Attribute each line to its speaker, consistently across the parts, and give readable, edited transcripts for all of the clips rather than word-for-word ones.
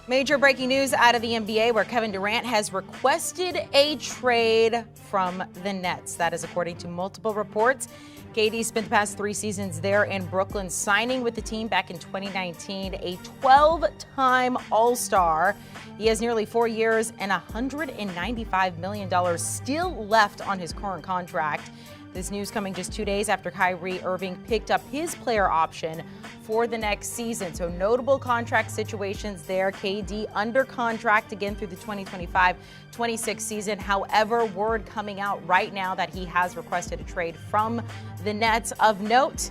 Speaker 1: Major breaking news out of the NBA where Kevin Durant has requested a trade from the Nets. That is according to multiple reports. KD spent the past 3 seasons there in Brooklyn, signing with the team back in 2019, a 12-time All-Star. He has nearly 4 years and $195 million still left on his current contract. This news coming just 2 days after Kyrie Irving picked up his player option for the next season. So notable contract situations there. KD under contract again through the 2025-26 season. However, word coming out right now that he has requested a trade from the Nets. Of note,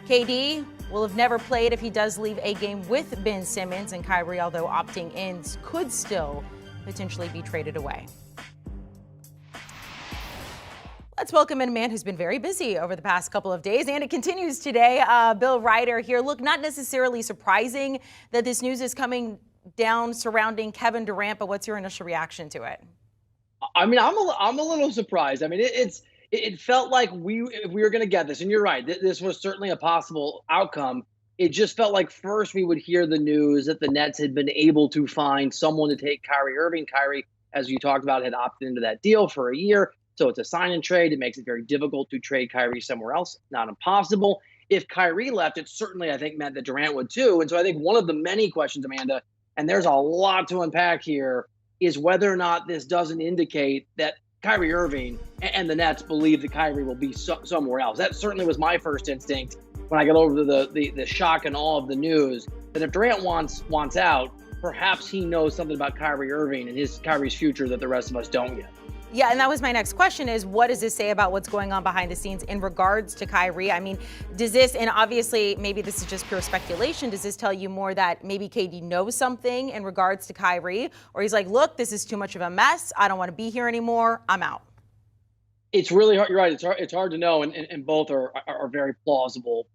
Speaker 1: KD will have never played if he does leave a game with Ben Simmons, and Kyrie, although opting in, could still potentially be traded away. Let's welcome in a man who's been very busy over the past couple of days, and it continues today. Bill Ryder here. Look, not necessarily surprising that this news is coming down surrounding Kevin Durant, but what's your initial reaction to it?
Speaker 2: I mean, I'm a little surprised. I mean, it felt like if we were going to get this, and you're right, this was certainly a possible outcome. It just felt like first we would hear the news that the Nets had been able to find someone to take Kyrie Irving. Kyrie, as you talked about, had opted into that deal for a year. So it's a sign and trade. It makes it very difficult to trade Kyrie somewhere else. Not impossible. If Kyrie left, it certainly, I think, meant that Durant would too. And so I think one of the many questions, Amanda, and there's a lot to unpack here, is whether or not this doesn't indicate that Kyrie Irving and the Nets believe that Kyrie will be somewhere else. That certainly was my first instinct when I got over the shock and awe of the news, that if Durant wants out, perhaps he knows something about Kyrie Irving and Kyrie's future that the rest of us don't yet.
Speaker 1: Yeah, and that was my next question is, what does this say about what's going on behind the scenes in regards to Kyrie? I mean, does this, and obviously maybe this is just pure speculation, does this tell you more that maybe KD knows something in regards to Kyrie? Or he's like, look, this is too much of a mess. I don't want to be here anymore. I'm out.
Speaker 2: It's really hard. You're right. It's hard to know, and both are very plausible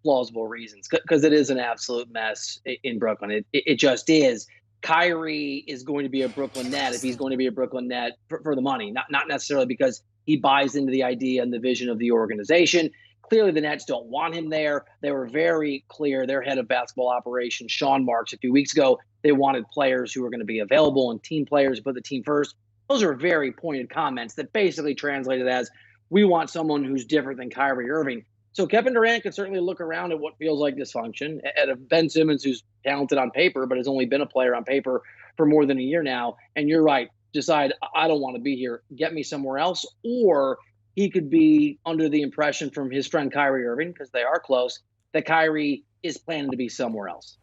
Speaker 2: reasons, because it is an absolute mess in Brooklyn. It just is. Kyrie is going to be a Brooklyn Net if he's going to be a Brooklyn Net for the money, not necessarily because he buys into the idea and the vision of the organization. Clearly, the Nets don't want him there. They were very clear. Their head of basketball operations, Sean Marks, a few weeks ago, they wanted players who were going to be available and team players who put the team first. Those are very pointed comments that basically translated as, we want someone who's different than Kyrie Irving. So Kevin Durant could certainly look around at what feels like dysfunction, at a Ben Simmons who's talented on paper, but has only been a player on paper for more than a year now. And you're right, decide, I don't want to be here, get me somewhere else. Or he could be under the impression from his friend Kyrie Irving, because they are close, that Kyrie is planning to be somewhere else.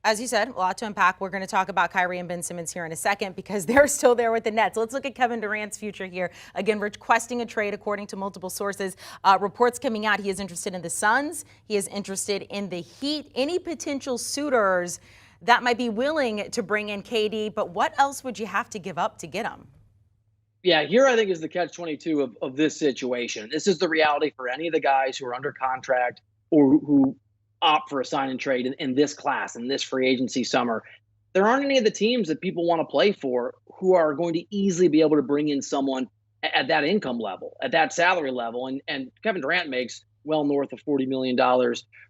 Speaker 1: As you said, a lot to unpack. We're going to talk about Kyrie and Ben Simmons here in a second because they're still there with the Nets. Let's look at Kevin Durant's future here. Again, requesting a trade according to multiple sources. Reports coming out, he is interested in the Suns. He is interested in the Heat. Any potential suitors that might be willing to bring in KD, but what else would you have to give up to get him?
Speaker 2: Yeah, here I think is the catch-22 of this situation. This is the reality for any of the guys who are under contract or who opt for a sign and trade in this class, in this free agency summer. There aren't any of the teams that people want to play for who are going to easily be able to bring in someone at that income level, at that salary level. And Kevin Durant makes well north of $40 million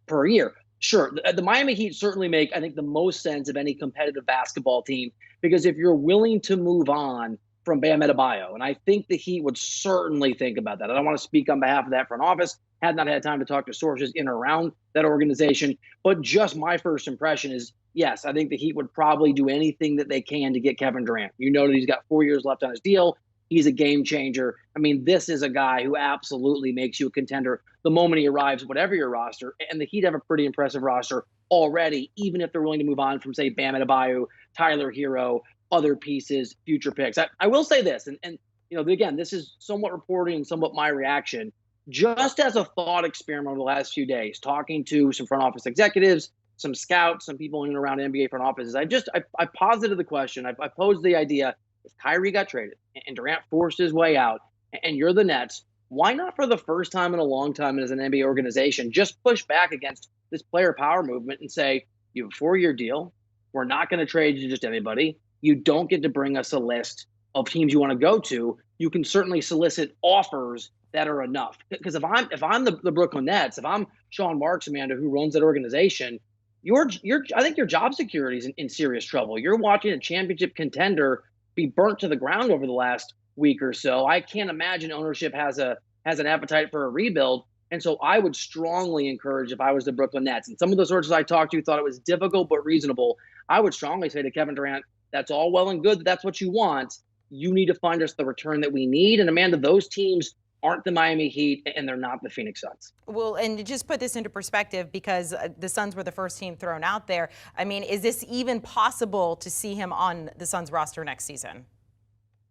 Speaker 2: per year. Sure, the Miami Heat certainly make, I think, the most sense of any competitive basketball team, because if you're willing to move on from Bam Adebayo, and I think the Heat would certainly think about that. I don't want to speak on behalf of that front office. Had not had time to talk to sources in or around that organization. But just my first impression is, yes, I think the Heat would probably do anything that they can to get Kevin Durant. You know that he's got 4 years left on his deal. He's a game changer. I mean, this is a guy who absolutely makes you a contender the moment he arrives, whatever your roster. And the Heat have a pretty impressive roster already, even if they're willing to move on from, say, Bam Adebayo, Tyler Hero, other pieces, future picks. I will say this, and you know, again, this is somewhat reporting and somewhat my reaction. Just as a thought experiment over the last few days, talking to some front office executives, some scouts, some people in and around NBA front offices, I posited the question. I posed the idea: if Kyrie got traded and Durant forced his way out, and you're the Nets, why not, for the first time in a long time as an NBA organization, just push back against this player power movement and say, you have a 4-year deal. We're not going to trade you to just anybody. You don't get to bring us a list of teams you want to go to. You can certainly solicit offers that are enough. Because if I'm the Brooklyn Nets, if I'm Sean Marks, Amanda, who runs that organization, I think your job security is in serious trouble. You're watching a championship contender be burnt to the ground over the last week or so. I can't imagine ownership has an appetite for a rebuild. And so I would strongly encourage, if I was the Brooklyn Nets, and some of the sources I talked to thought it was difficult but reasonable, I would strongly say to Kevin Durant, that's all well and good. That's what you want. You need to find us the return that we need. And Amanda, those teams aren't the Miami Heat and they're not the Phoenix Suns.
Speaker 1: Well, and to just put this into perspective, because the Suns were the first team thrown out there, I mean, is this even possible to see him on the Suns roster next season?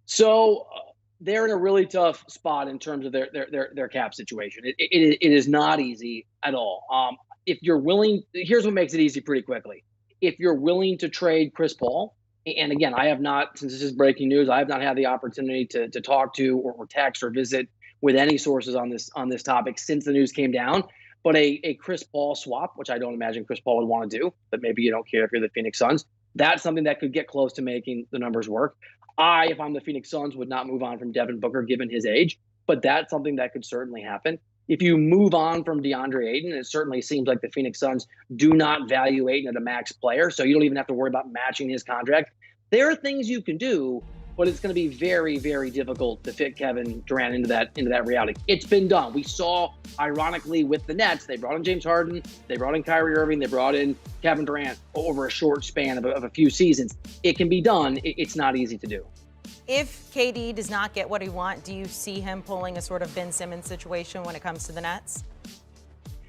Speaker 2: So they're in a really tough spot in terms of their cap situation. It is not easy at all. If you're willing, here's what makes it easy pretty quickly. If you're willing to trade Chris Paul, and again, I have not, since this is breaking news, I have not had the opportunity to talk to or text or visit with any sources on this topic since the news came down. But a Chris Paul swap, which I don't imagine Chris Paul would want to do, but maybe you don't care if you're the Phoenix Suns, that's something that could get close to making the numbers work. If I'm the Phoenix Suns, would not move on from Devin Booker given his age, but that's something that could certainly happen. If you move on from DeAndre Ayton, it certainly seems like the Phoenix Suns do not value Ayton as a max player, so you don't even have to worry about matching his contract. There are things you can do, but it's going to be very, very difficult to fit Kevin Durant into that reality. It's been done. We saw, ironically, with the Nets, they brought in James Harden, they brought in Kyrie Irving, they brought in Kevin Durant over a short span of a few seasons. It can be done. It's not easy to do.
Speaker 1: If KD does not get what he wants, do you see him pulling a sort of Ben Simmons situation when it comes to the Nets?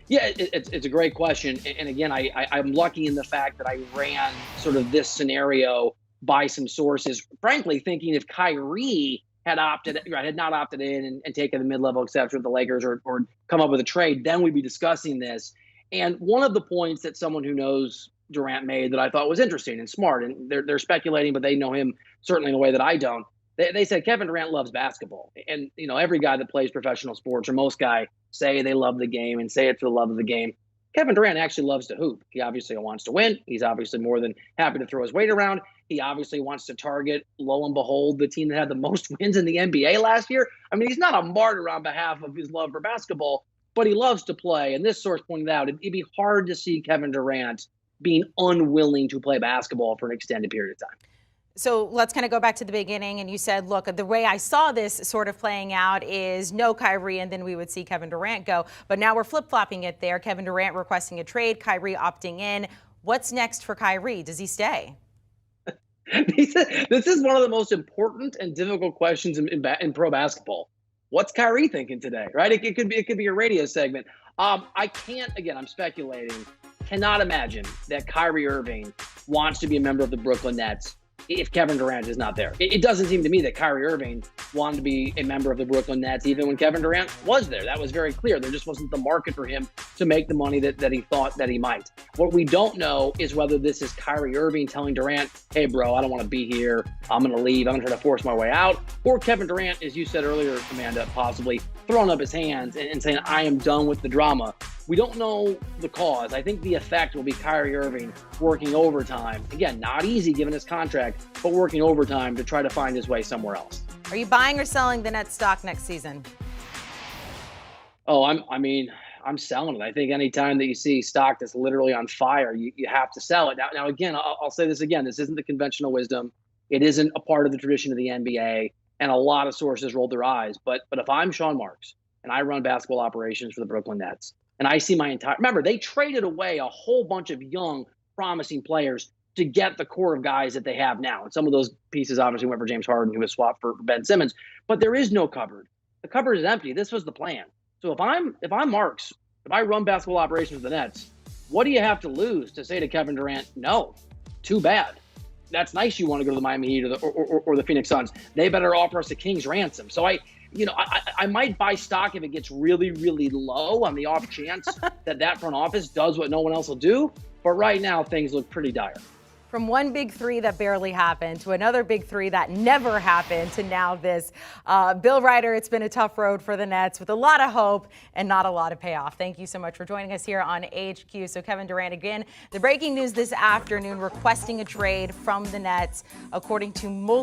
Speaker 2: Yeah, it's a great question. And again, I'm lucky in the fact that I ran sort of this scenario by some sources, frankly, thinking if Kyrie had not opted in and taken the mid-level exception with the Lakers or come up with a trade, then we'd be discussing this. And one of the points that someone who knows Durant made that I thought was interesting and smart, and they're speculating, but they know him certainly in a way that I don't. They said Kevin Durant loves basketball. And, every guy that plays professional sports, or most guys, say they love the game and say it for the love of the game. Kevin Durant actually loves to hoop. He obviously wants to win. He's obviously more than happy to throw his weight around. He obviously wants to target, lo and behold, the team that had the most wins in the NBA last year. I mean, he's not a martyr on behalf of his love for basketball, but he loves to play. And this source pointed out it'd be hard to see Kevin Durant being unwilling to play basketball for an extended period of time.
Speaker 1: So let's kind of go back to the beginning. And you said, look, the way I saw this sort of playing out is no Kyrie, and then we would see Kevin Durant go. But now we're flip-flopping it there. Kevin Durant requesting a trade, Kyrie opting in. What's next for Kyrie? Does he stay?
Speaker 2: This is one of the most important and difficult questions in pro basketball. What's Kyrie thinking today, right? It could be a radio segment. I can't, again, I'm speculating, cannot imagine that Kyrie Irving wants to be a member of the Brooklyn Nets if Kevin Durant is not there. It doesn't seem to me that Kyrie Irving wanted to be a member of the Brooklyn Nets even when Kevin Durant was there. That was very clear. There just wasn't the market for him to make the money that he thought that he might. What we don't know is whether this is Kyrie Irving telling Durant, hey, bro, I don't want to be here. I'm going to leave. I'm going to try to force my way out. Or Kevin Durant, as you said earlier, Amanda, possibly throwing up his hands and saying, I am done with the drama. We don't know the cause. I think the effect will be Kyrie Irving working overtime. Again, not easy given his contract, but working overtime to try to find his way somewhere else.
Speaker 1: Are you buying or selling the Nets stock next season?
Speaker 2: Oh, I'm selling it. I think anytime that you see stock that's literally on fire, you have to sell it. Now again, I'll say this again. This isn't the conventional wisdom. It isn't a part of the tradition of the NBA. And a lot of sources rolled their eyes. But if I'm Sean Marks and I run basketball operations for the Brooklyn Nets, and I see remember, they traded away a whole bunch of young, promising players to get the core of guys that they have now. And some of those pieces obviously went for James Harden, who was swapped for Ben Simmons. But there is no cupboard. The cupboard is empty. This was the plan. So if I'm Marks, if I run basketball operations for the Nets, what do you have to lose to say to Kevin Durant, no, too bad. That's nice you want to go to the Miami Heat or the Phoenix Suns. They better offer us a king's ransom. So I might buy stock if it gets really, really low on the off chance that front office does what no one else will do. But right now, things look pretty dire.
Speaker 1: From one big three that barely happened to another big three that never happened to now this. Bill Ryder, it's been a tough road for the Nets with a lot of hope and not a lot of payoff. Thank you so much for joining us here on HQ. So Kevin Durant, again, the breaking news this afternoon, requesting a trade from the Nets, according to multiple